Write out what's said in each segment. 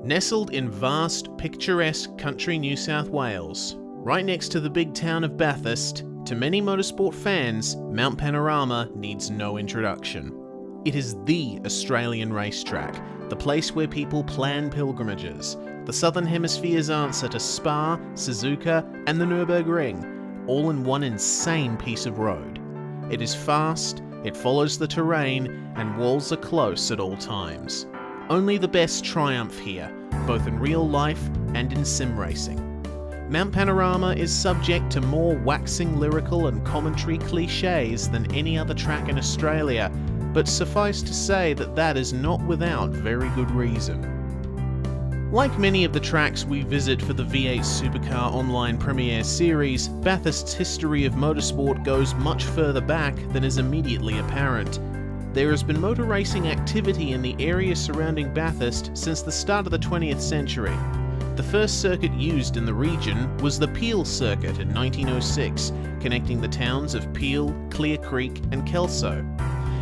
Nestled in vast, picturesque country New South Wales, right next to the big town of Bathurst, to many motorsport fans, Mount Panorama needs no introduction. It is the Australian racetrack, the place where people plan pilgrimages, the Southern Hemisphere's answer to Spa, Suzuka, and the Nürburgring, all in one insane piece of road. It is fast, it follows the terrain, and walls are close at all times. Only the best triumph here, both in real life and in sim racing. Mount Panorama is subject to more waxing lyrical and commentary cliches than any other track in Australia, but suffice to say that is not without very good reason. Like many of the tracks we visit for the V8 Supercar Online Premiere Series, Bathurst's history of motorsport goes much further back than is immediately apparent. There has been motor racing activity in the area surrounding Bathurst since the start of the 20th century. The first circuit used in the region was the Peel Circuit in 1906, connecting the towns of Peel, Clear Creek and Kelso.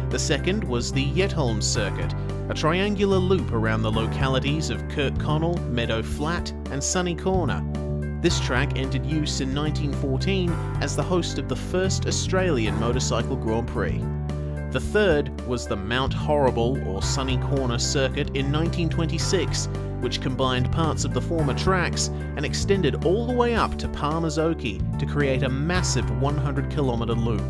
The second was the Yetholm Circuit, a triangular loop around the localities of Kirkconnell, Meadow Flat and Sunny Corner. This track entered use in 1914 as the host of the first Australian Motorcycle Grand Prix. The third was the Mount Horrible or Sunny Corner Circuit in 1926, which combined parts of the former tracks and extended all the way up to Palmer's Oakey to create a massive 100-kilometre loop.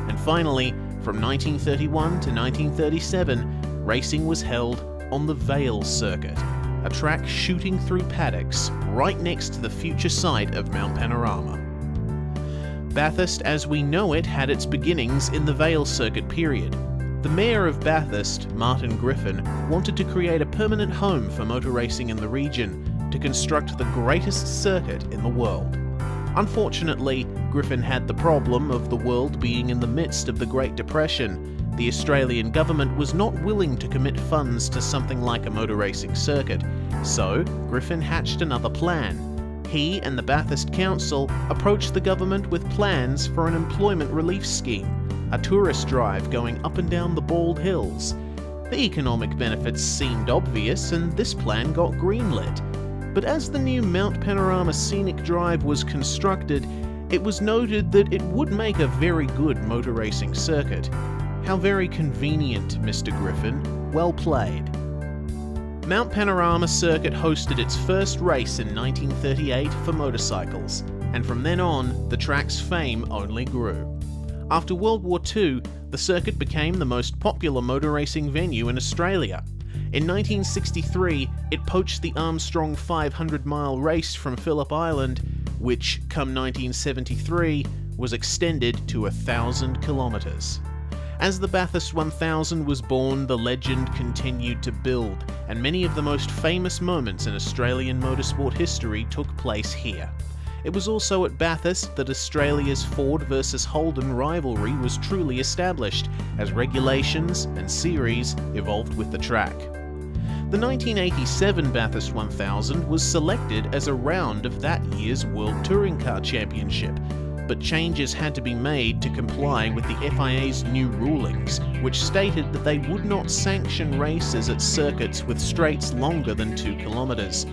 And finally, from 1931 to 1937, racing was held on the Vale Circuit, a track shooting through paddocks right next to the future site of Mount Panorama. Bathurst as we know it had its beginnings in the Vale Circuit period. The Mayor of Bathurst, Martin Griffin, wanted to create a permanent home for motor racing in the region, to construct the greatest circuit in the world. Unfortunately, Griffin had the problem of the world being in the midst of the Great Depression. The Australian government was not willing to commit funds to something like a motor racing circuit, so Griffin hatched another plan. He and the Bathurst Council approached the government with plans for an employment relief scheme, a tourist drive going up and down the Bald Hills. The economic benefits seemed obvious and this plan got greenlit. But as the new Mount Panorama Scenic Drive was constructed, it was noted that it would make a very good motor racing circuit. How very convenient, Mr. Griffin. Well played. Mount Panorama Circuit hosted its first race in 1938 for motorcycles, and from then on, the track's fame only grew. After World War II, the circuit became the most popular motor racing venue in Australia. In 1963, it poached the Armstrong 500-mile race from Phillip Island, which, come 1973, was extended to 1,000 kilometres. As the Bathurst 1000 was born, the legend continued to build, and many of the most famous moments in Australian motorsport history took place here. It was also at Bathurst that Australia's Ford versus Holden rivalry was truly established, as regulations and series evolved with the track. The 1987 Bathurst 1000 was selected as a round of that year's World Touring Car Championship, but changes had to be made to comply with the FIA's new rulings, which stated that they would not sanction races at circuits with straights longer than 2 kilometres.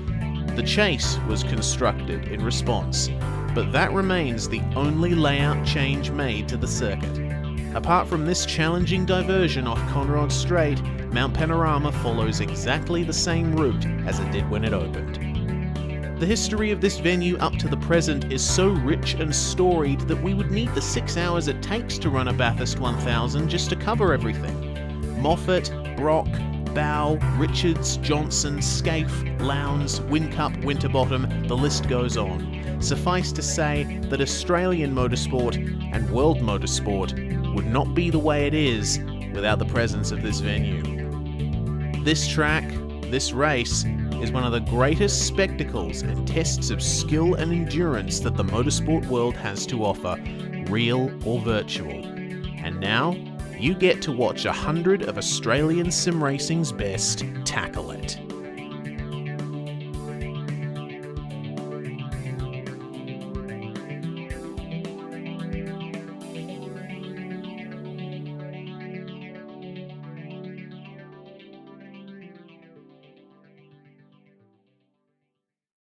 The Chase was constructed in response, but that remains the only layout change made to the circuit. Apart from this challenging diversion off Conrod Straight, Mount Panorama follows exactly the same route as it did when it opened. The history of this venue up to the present is so rich and storied that we would need the 6 hours it takes to run a Bathurst 1000 just to cover everything. Moffat, Brock, Bow, Richards, Johnson, Scaife, Lowndes, Whincup, Winterbottom, the list goes on. Suffice to say that Australian motorsport and world motorsport would not be the way it is without the presence of this venue. This track, this race, is one of the greatest spectacles and tests of skill and endurance that the motorsport world has to offer, real or virtual. And now, you get to watch 100 of Australian sim racing's best tackle it.